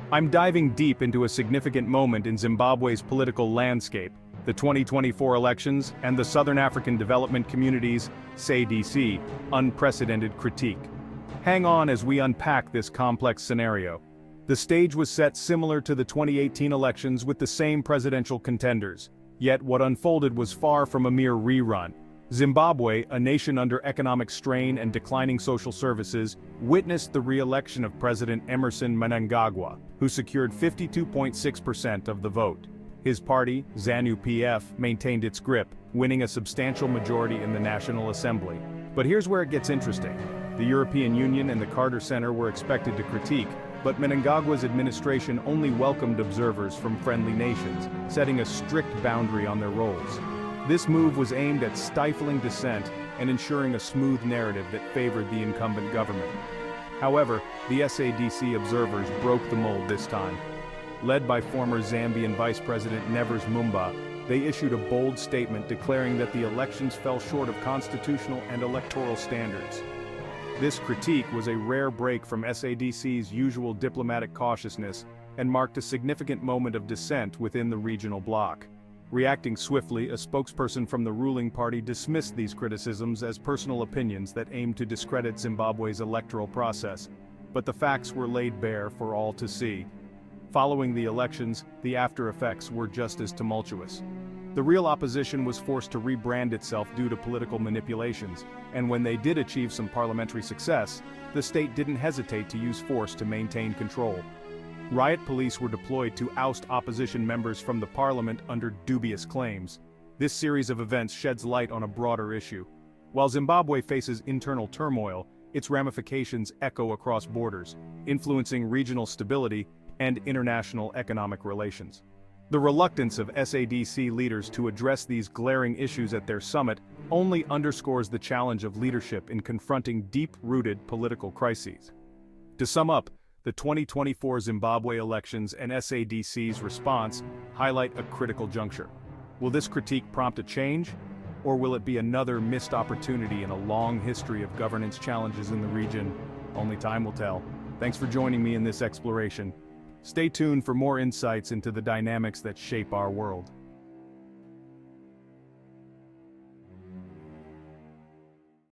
I'm diving deep into a significant moment in Zimbabwe's political landscape, the 2024 elections and the Southern African Development Community's SADC unprecedented critique. Hang on as we unpack this complex scenario. The stage was set similar to the 2018 elections with the same presidential contenders. Yet what unfolded was far from a mere rerun. Zimbabwe, a nation under economic strain and declining social services, witnessed the re-election of President Emmerson Mnangagwa, who secured 52.6% of the vote. His party, ZANU-PF, maintained its grip, winning a substantial majority in the National Assembly. But here's where it gets interesting. The European Union and the Carter Center were expected to critique, but Mnangagwa's administration only welcomed observers from friendly nations, setting a strict boundary on their roles. This move was aimed at stifling dissent and ensuring a smooth narrative that favored the incumbent government. However, the SADC observers broke the mold this time. Led by former Zambian Vice President Nevers Mumba, they issued a bold statement declaring that the elections fell short of constitutional and electoral standards. This critique was a rare break from SADC's usual diplomatic cautiousness and marked a significant moment of dissent within the regional bloc. Reacting swiftly, a spokesperson from the ruling party dismissed these criticisms as personal opinions that aimed to discredit Zimbabwe's electoral process, but the facts were laid bare for all to see. Following the elections, the after-effects were just as tumultuous. The real opposition was forced to rebrand itself due to political manipulations, and when they did achieve some parliamentary success, the state didn't hesitate to use force to maintain control. Riot police were deployed to oust opposition members from the parliament under dubious claims. This series of events sheds light on a broader issue. While Zimbabwe faces internal turmoil, its ramifications echo across borders, influencing regional stability and international economic relations. The reluctance of SADC leaders to address these glaring issues at their summit only underscores the challenge of leadership in confronting deep-rooted political crises. To sum up, the 2024 Zimbabwe elections and SADC's response highlight a critical juncture. Will this critique prompt a change, or will it be another missed opportunity in a long history of governance challenges in the region? Only time will tell. Thanks for joining me in this exploration. Stay tuned for more insights into the dynamics that shape our world.